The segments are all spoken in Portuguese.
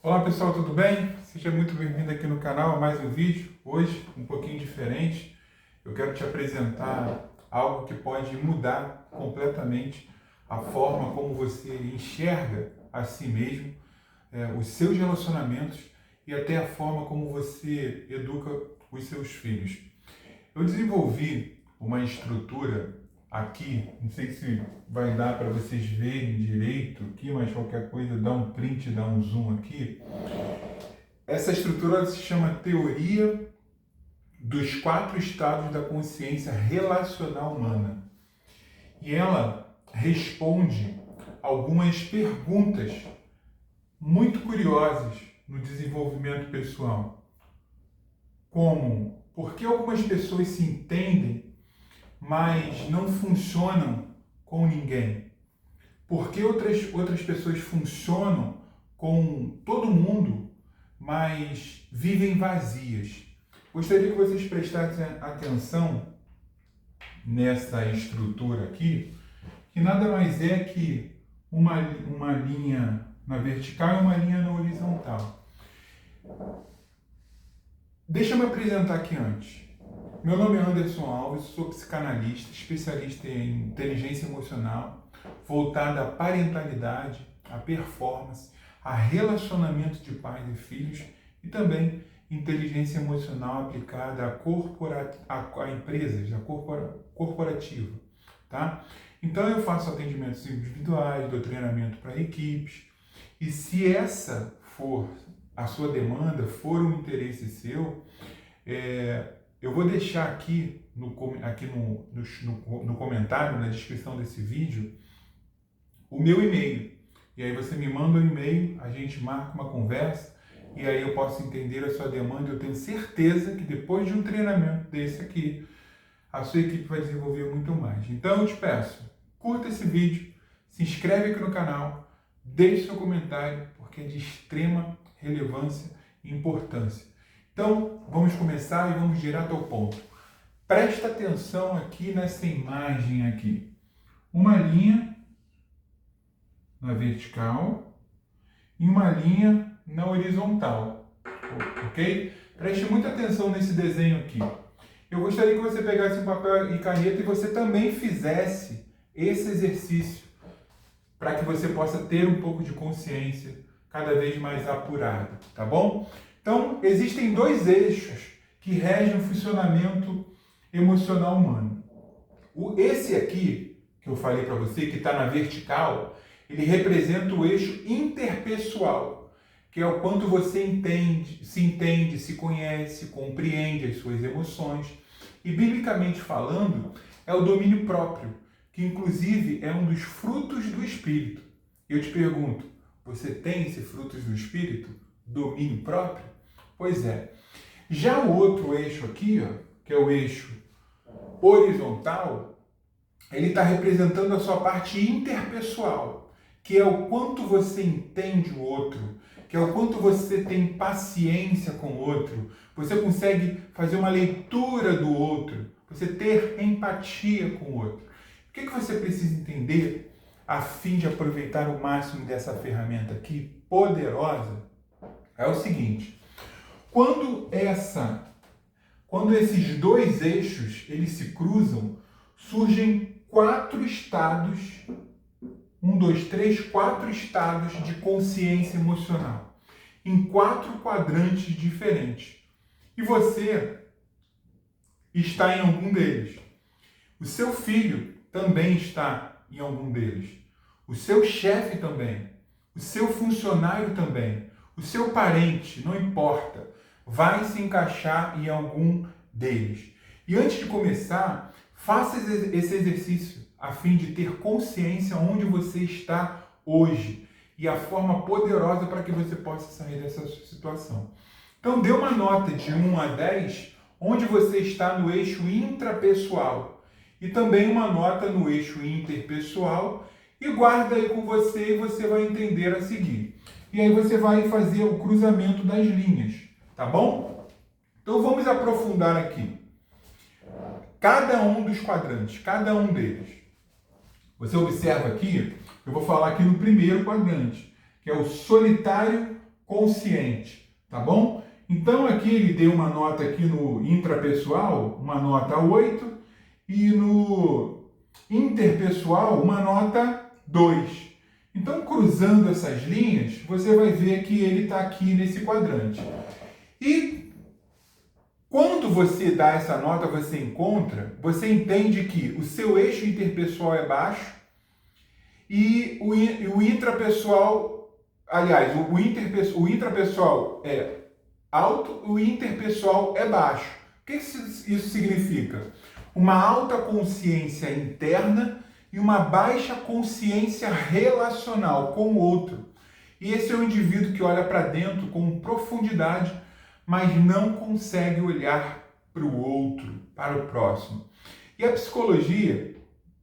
Olá pessoal, tudo bem? Seja muito bem-vindo aqui no canal a mais um vídeo. Hoje, um pouquinho diferente, eu quero te apresentar algo que pode mudar completamente a forma como você enxerga a si mesmo, os seus relacionamentos e até a forma como você educa os seus filhos. Eu desenvolvi uma estrutura aqui, não sei se vai dar para vocês verem direito aqui, mas qualquer coisa dá um print, dá um zoom aqui. Essa estrutura se chama Teoria dos 4 Estados da Consciência Relacional Humana. E ela responde algumas perguntas muito curiosas no desenvolvimento pessoal. Como, por que algumas pessoas se entendem, mas não funcionam com ninguém? Por que outras pessoas funcionam com todo mundo, mas vivem vazias? Gostaria que vocês prestassem atenção nessa estrutura aqui, que nada mais é que uma linha na vertical e uma linha na horizontal. Deixa eu me apresentar aqui antes. Meu nome é Anderson Alves, sou psicanalista, especialista em inteligência emocional, voltada à parentalidade, à performance, a relacionamento de pais e filhos e também inteligência emocional aplicada a empresas, corporativa, tá? Então eu faço atendimentos individuais, dou treinamento para equipes e se essa for a sua demanda, for um interesse seu, eu vou deixar aqui no comentário, na descrição desse vídeo, o meu e-mail. E aí você me manda um e-mail, a gente marca uma conversa e aí eu posso entender a sua demanda. Eu tenho certeza que depois de um treinamento desse aqui, a sua equipe vai desenvolver muito mais. Então eu te peço, curta esse vídeo, se inscreve aqui no canal, deixe seu comentário, porque é de extrema relevância e importância. Então, vamos começar e vamos direto ao ponto. Presta atenção aqui nessa imagem aqui. Uma linha na vertical e uma linha na horizontal, ok? Preste muita atenção nesse desenho aqui. Eu gostaria que você pegasse um papel e caneta e você também fizesse esse exercício para que você possa ter um pouco de consciência cada vez mais apurada, tá bom? Então, existem 2 eixos que regem o funcionamento emocional humano. Esse aqui, que eu falei para você, que está na vertical, ele representa o eixo interpessoal, que é o quanto você entende, se conhece, compreende as suas emoções. E, biblicamente falando, é o domínio próprio, que inclusive é um dos frutos do Espírito. Eu te pergunto, você tem esse frutos do Espírito? Domínio próprio? Pois é. Já o outro eixo aqui, ó, que é o eixo horizontal, ele está representando a sua parte interpessoal, que é o quanto você entende o outro, que é o quanto você tem paciência com o outro, você consegue fazer uma leitura do outro, você ter empatia com o outro. O que você precisa entender a fim de aproveitar o máximo dessa ferramenta aqui, poderosa, é o seguinte: quando esses 2 eixos eles se cruzam, surgem 4 estados, 1, 2, 3, 4 estados de consciência emocional, em 4 quadrantes diferentes. E você está em algum deles. O seu filho também está em algum deles. O seu chefe também. O seu funcionário também. O seu parente, não importa, vai se encaixar em algum deles. E antes de começar, faça esse exercício a fim de ter consciência onde você está hoje e a forma poderosa para que você possa sair dessa situação. Então, dê uma nota de 1 a 10, onde você está no eixo intrapessoal e também uma nota no eixo interpessoal e guarda aí com você e você vai entender a seguir. E aí você vai fazer o cruzamento das linhas, tá bom? Então vamos aprofundar aqui. Cada um dos quadrantes, cada um deles. Você observa aqui, eu vou falar aqui no primeiro quadrante, que é o solitário consciente, tá bom? Então aqui ele deu uma nota aqui no intrapessoal, uma nota 8, e no interpessoal, uma nota 2. Então, cruzando essas linhas, você vai ver que ele está aqui nesse quadrante. E quando você dá essa nota, você entende que o seu eixo interpessoal é baixo e o intrapessoal, aliás, o intrapessoal é alto, o interpessoal é baixo. O que isso significa? Uma alta consciência interna e uma baixa consciência relacional com o outro. E esse é o indivíduo que olha para dentro com profundidade, mas não consegue olhar para o outro, para o próximo. E a psicologia,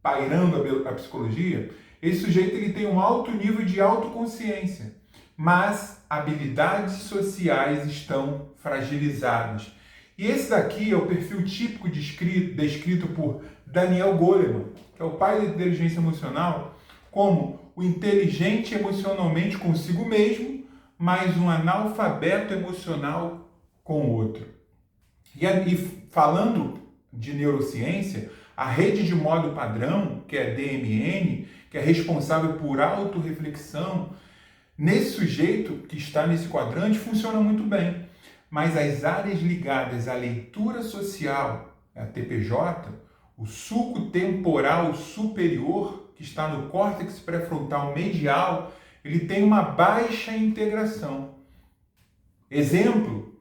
pairando a psicologia, esse sujeito ele tem um alto nível de autoconsciência, mas habilidades sociais estão fragilizadas. E esse daqui é o perfil típico descrito por Daniel Goleman, que é o pai da inteligência emocional, como o inteligente emocionalmente consigo mesmo, mas um analfabeto emocional com o outro. E falando de neurociência, a rede de modo padrão, que é DMN, que é responsável por autorreflexão, nesse sujeito que está nesse quadrante funciona muito bem. Mas as áreas ligadas à leitura social, a TPJ, o sulco temporal superior, que está no córtex pré-frontal medial, ele tem uma baixa integração. Exemplo,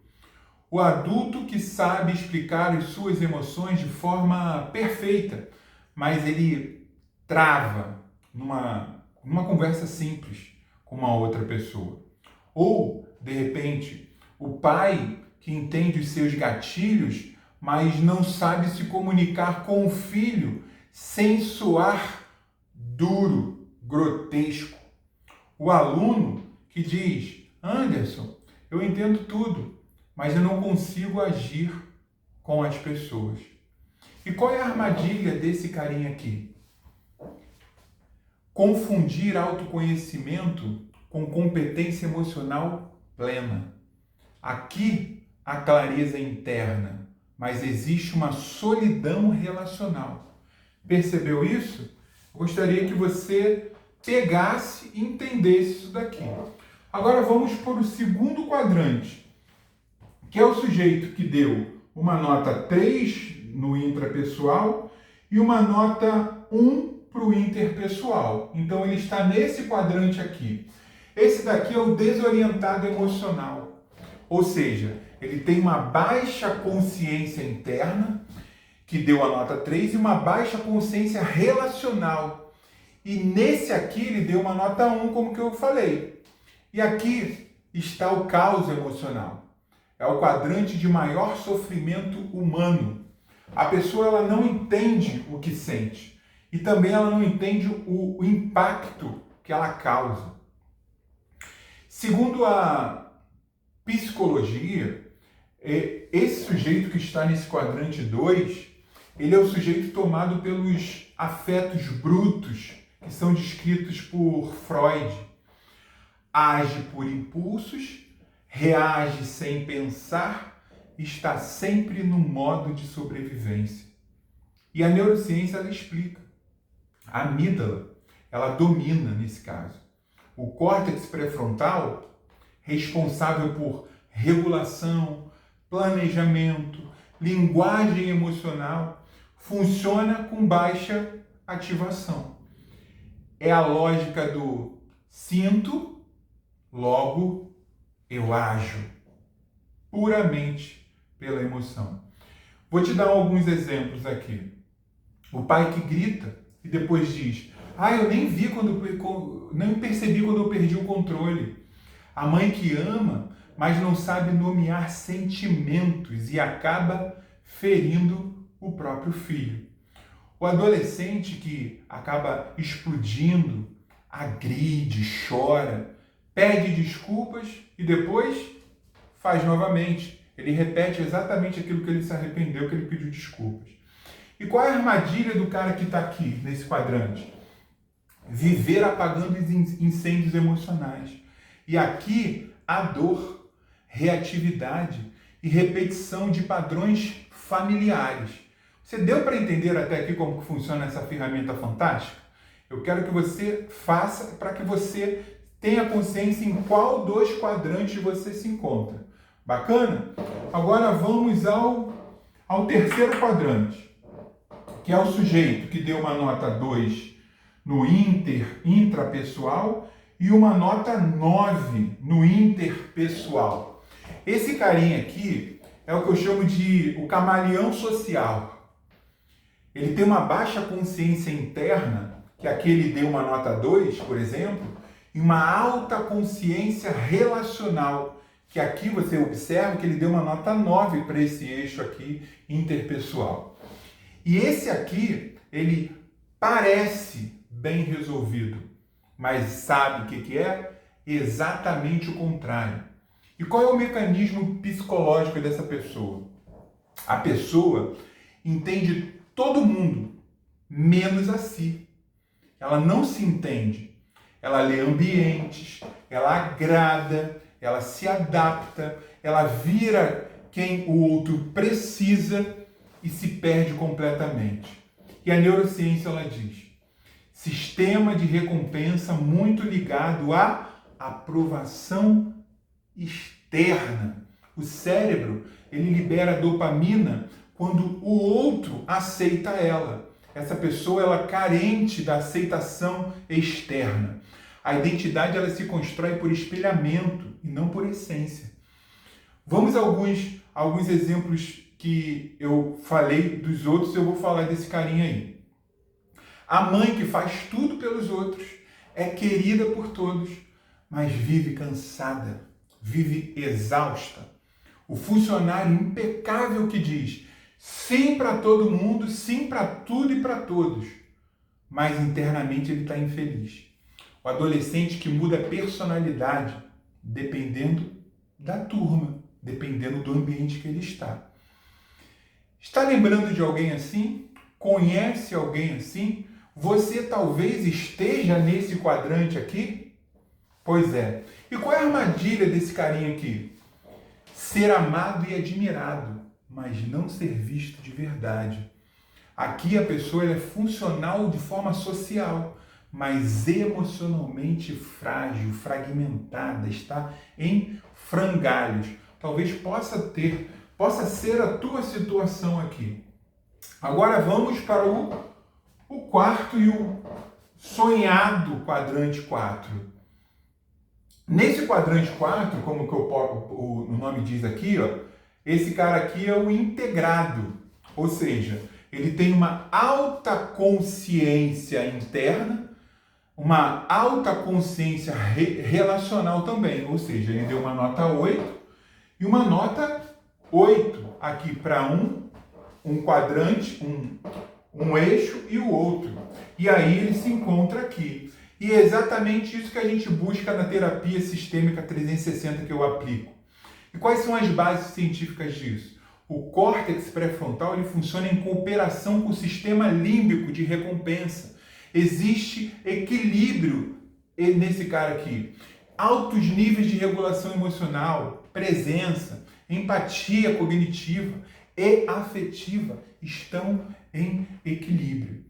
o adulto que sabe explicar as suas emoções de forma perfeita, mas ele trava numa conversa simples com uma outra pessoa. Ou, de repente, o pai que entende os seus gatilhos, mas não sabe se comunicar com o filho sem soar duro, grotesco. O aluno que diz: Anderson, eu entendo tudo, mas eu não consigo agir com as pessoas. E qual é a armadilha desse carinha aqui? Confundir autoconhecimento com competência emocional plena. Aqui há clareza interna, mas existe uma solidão relacional. Percebeu isso? Eu gostaria que você pegasse e entendesse isso daqui. Agora vamos para o segundo quadrante, que é o sujeito que deu uma nota 3 no intrapessoal e uma nota 1 para o interpessoal. Então ele está nesse quadrante aqui. Esse daqui é o desorientado emocional. Ou seja, ele tem uma baixa consciência interna, que deu a nota 3, e uma baixa consciência relacional. E nesse aqui ele deu uma nota 1, como que eu falei. E aqui está o caos emocional. É o quadrante de maior sofrimento humano. A pessoa ela não entende o que sente. E também ela não entende o impacto que ela causa. Segundo a psicologia, esse sujeito que está nesse quadrante 2, ele é o sujeito tomado pelos afetos brutos, que são descritos por Freud. Age por impulsos, reage sem pensar, está sempre no modo de sobrevivência. E a neurociência ela explica. A amígdala, ela domina nesse caso. O córtex pré-frontal, responsável por regulação, planejamento, linguagem emocional, funciona com baixa ativação. É a lógica do sinto, logo eu ajo, puramente pela emoção. Vou te dar alguns exemplos aqui. O pai que grita e depois diz: eu nem percebi quando eu perdi o controle. A mãe que ama, mas não sabe nomear sentimentos e acaba ferindo o próprio filho. O adolescente que acaba explodindo, agride, chora, pede desculpas e depois faz novamente. Ele repete exatamente aquilo que ele se arrependeu, que ele pediu desculpas. E qual é a armadilha do cara que está aqui, nesse quadrante? Viver apagando incêndios emocionais. E aqui a dor, reatividade e repetição de padrões familiares. Você deu para entender até aqui como que funciona essa ferramenta fantástica? Eu quero que você faça para que você tenha consciência em qual dos quadrantes você se encontra. Bacana? Agora vamos ao terceiro quadrante, que é o sujeito que deu uma nota 2 no intrapessoal e uma nota 9 no interpessoal. Esse carinha aqui é o que eu chamo de o camaleão social. Ele tem uma baixa consciência interna, que aqui ele deu uma nota 2, por exemplo, e uma alta consciência relacional, que aqui você observa que ele deu uma nota 9 para esse eixo aqui interpessoal. E esse aqui, ele parece bem resolvido, mas sabe o que é? Exatamente o contrário. E qual é o mecanismo psicológico dessa pessoa? A pessoa entende todo mundo, menos a si. Ela não se entende. Ela lê ambientes, ela agrada, ela se adapta, ela vira quem o outro precisa e se perde completamente. E a neurociência ela diz: sistema de recompensa muito ligado à aprovação externa. O cérebro, ele libera dopamina quando o outro aceita ela. Essa pessoa, ela é carente da aceitação externa. A identidade, ela se constrói por espelhamento e não por essência. Vamos a alguns exemplos que eu falei dos outros, eu vou falar desse carinha aí. A mãe que faz tudo pelos outros, é querida por todos, mas vive cansada, vive exausta. O funcionário impecável que diz sim para todo mundo, sim para tudo e para todos, mas internamente ele está infeliz. O adolescente que muda a personalidade dependendo da turma, dependendo do ambiente que ele está. Está lembrando de alguém assim? Conhece alguém assim? Você talvez esteja nesse quadrante aqui? Pois é. E qual é a armadilha desse carinha aqui? Ser amado e admirado, mas não ser visto de verdade. Aqui a pessoa é funcional de forma social, mas emocionalmente frágil, fragmentada, está em frangalhos. Talvez possa ser a tua situação aqui. Agora vamos para o quarto e o sonhado quadrante 4. Nesse quadrante 4, como que o nome diz aqui, ó, esse cara aqui é o integrado, ou seja, ele tem uma alta consciência interna, uma alta consciência relacional também, ou seja, ele deu uma nota 8 e uma nota 8 aqui para um quadrante, um eixo e o outro. E aí ele se encontra aqui. E é exatamente isso que a gente busca na terapia sistêmica 360 que eu aplico. E quais são as bases científicas disso? O córtex pré-frontal ele funciona em cooperação com o sistema límbico de recompensa. Existe equilíbrio nesse cara aqui. Altos níveis de regulação emocional, presença, empatia cognitiva e afetiva estão em equilíbrio.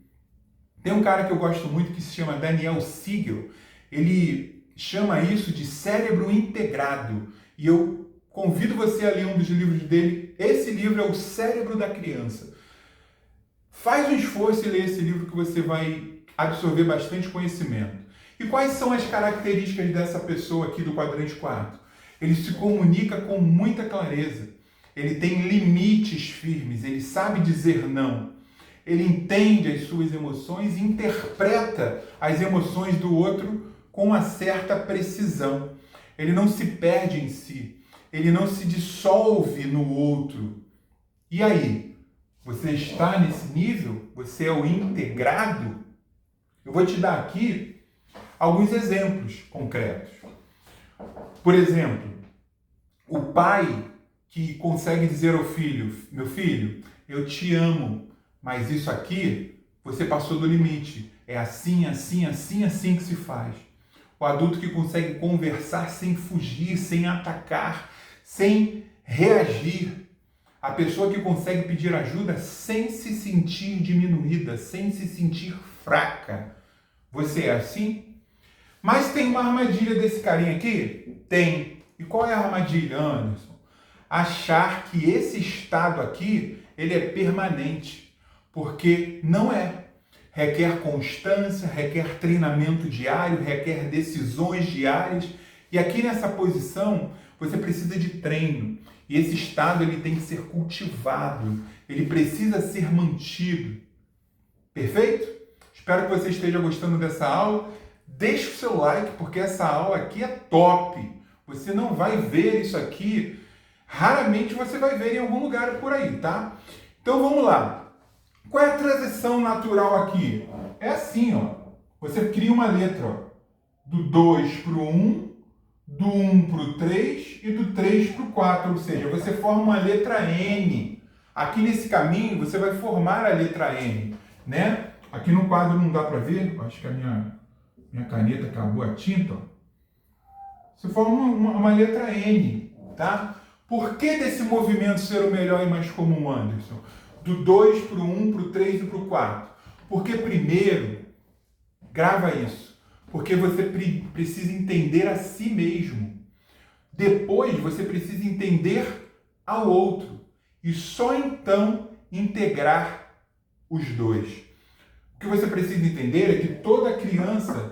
Tem um cara que eu gosto muito que se chama Daniel Siegel. Ele chama isso de cérebro integrado. E eu convido você a ler um dos livros dele. Esse livro é O Cérebro da Criança. Faz um esforço e lê esse livro que você vai absorver bastante conhecimento. E quais são as características dessa pessoa aqui do quadrante 4? Ele se comunica com muita clareza. Ele tem limites firmes. Ele sabe dizer não. Ele entende as suas emoções e interpreta as emoções do outro com uma certa precisão. Ele não se perde em si. Ele não se dissolve no outro. E aí? Você está nesse nível? Você é o integrado? Eu vou te dar aqui alguns exemplos concretos. Por exemplo, o pai que consegue dizer ao filho, meu filho, eu te amo, mas isso aqui, você passou do limite. É assim, assim, assim, assim que se faz. o adulto que consegue conversar sem fugir, sem atacar, sem reagir. A pessoa que consegue pedir ajuda sem se sentir diminuída, sem se sentir fraca. Você é assim? Mas tem uma armadilha desse carinha aqui? Tem. E qual é a armadilha, Anderson? Achar que esse estado aqui, ele é permanente. Porque não é. Requer constância, requer treinamento diário, requer decisões diárias. E aqui nessa posição, você precisa de treino. E esse estado ele tem que ser cultivado. Ele precisa ser mantido. Perfeito? Espero que você esteja gostando dessa aula. Deixe o seu like, porque essa aula aqui é top. Você não vai ver isso aqui. Raramente você vai ver em algum lugar por aí, tá? Então vamos lá. Qual é a transição natural aqui? É assim, ó. Você cria uma letra, ó, do 2 para o 1, do 1 para o 3 e do 3 para o 4. Ou seja, você forma uma letra N. Aqui nesse caminho, você vai formar a letra N, né? Aqui no quadro não dá para ver. Acho que a minha caneta acabou a tinta, ó. Você forma uma letra N, tá? Por que desse movimento ser o melhor e mais comum, Anderson? Do 2 para o 1, para o 3 e para o 4. Porque primeiro, grava isso, porque você precisa entender a si mesmo. Depois você precisa entender ao outro. E só então integrar os dois. O que você precisa entender é que toda criança,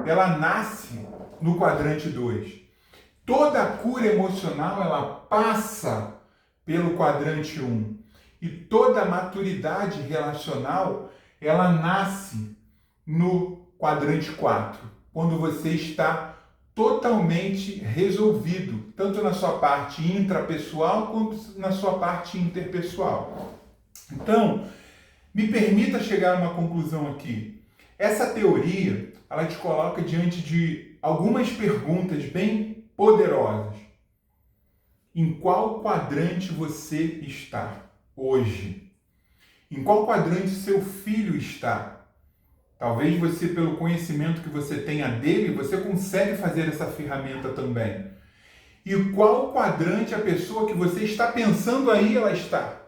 ela nasce no quadrante 2. Toda a cura emocional, ela passa pelo quadrante 1. E toda a maturidade relacional, ela nasce no quadrante 4. Quando você está totalmente resolvido, tanto na sua parte intrapessoal quanto na sua parte interpessoal. Então, me permita chegar a uma conclusão aqui. Essa teoria, ela te coloca diante de algumas perguntas bem poderosas. Em qual quadrante você está hoje? Em qual quadrante seu filho está? Talvez você, pelo conhecimento que você tenha dele, você consegue fazer essa ferramenta também. E qual quadrante a pessoa que você está pensando aí, ela está?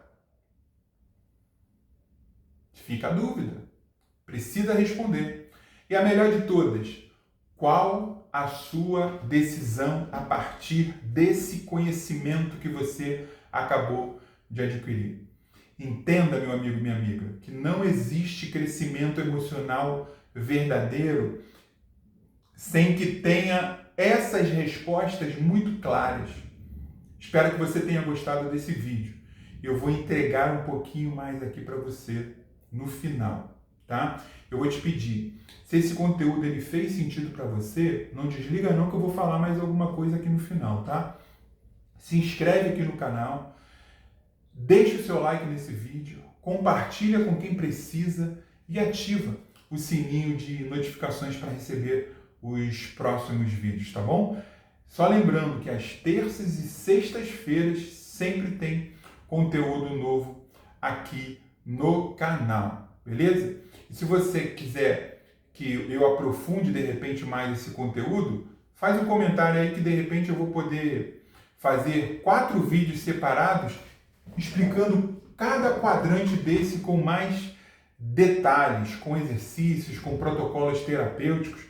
Fica a dúvida. Precisa responder. E a melhor de todas, qual a sua decisão a partir desse conhecimento que você acabou de adquirir? Entenda, meu amigo e minha amiga, que não existe crescimento emocional verdadeiro sem que tenha essas respostas muito claras. Espero que você tenha gostado desse vídeo. Eu vou entregar um pouquinho mais aqui para você no final, tá? Eu vou te pedir, se esse conteúdo ele fez sentido para você, não desliga não que eu vou falar mais alguma coisa aqui no final, tá? Se inscreve aqui no canal, deixa o seu like nesse vídeo, compartilha com quem precisa e ativa o sininho de notificações para receber os próximos vídeos, tá bom? Só lembrando que às terças e sextas-feiras sempre tem conteúdo novo aqui no canal, beleza? E se você quiser que eu aprofunde de repente mais esse conteúdo, faz um comentário aí que de repente eu vou poder fazer 4 vídeos separados explicando cada quadrante desse com mais detalhes, com exercícios, com protocolos terapêuticos.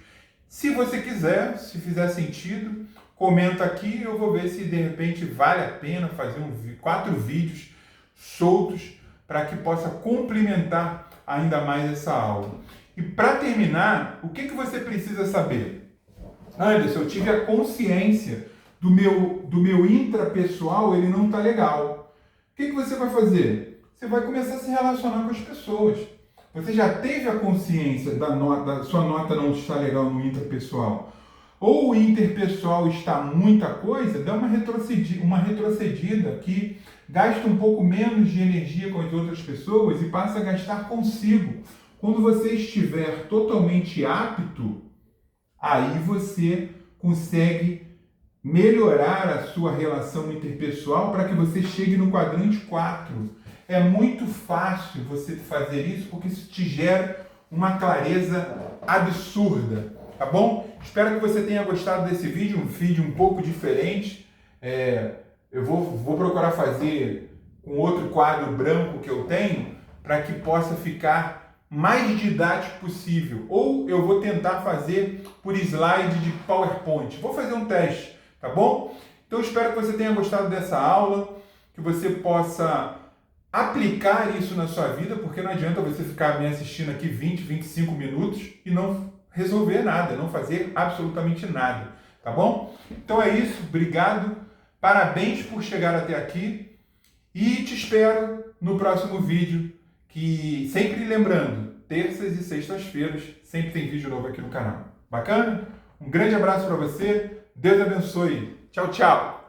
Se você quiser, se fizer sentido, comenta aqui, eu vou ver se de repente vale a pena fazer 4 vídeos soltos para que possa complementar ainda mais essa aula. E para terminar, o que você precisa saber? Anderson, eu tive a consciência do meu intrapessoal, ele não está legal. O que você vai fazer? Você vai começar a se relacionar com as pessoas. Você já teve a consciência da sua nota não estar legal no intrapessoal. Ou o interpessoal está muita coisa, dá uma retrocedida que gasta um pouco menos de energia com as outras pessoas e passa a gastar consigo. Quando você estiver totalmente apto, aí você consegue melhorar a sua relação interpessoal para que você chegue no quadrante 4. É muito fácil você fazer isso porque isso te gera uma clareza absurda, tá bom? Espero que você tenha gostado desse vídeo, um vídeo um pouco diferente. Eu vou procurar fazer um outro quadro branco que eu tenho para que possa ficar mais didático possível. Ou eu vou tentar fazer por slide de PowerPoint. Vou fazer um teste, tá bom? Então espero que você tenha gostado dessa aula, que você possa aplicar isso na sua vida, porque não adianta você ficar me assistindo aqui 20, 25 minutos e não resolver nada, não fazer absolutamente nada, tá bom? Então é isso, obrigado, parabéns por chegar até aqui e te espero no próximo vídeo, que sempre lembrando, terças e sextas-feiras sempre tem vídeo novo aqui no canal. Bacana? Um grande abraço para você, Deus abençoe, tchau, tchau!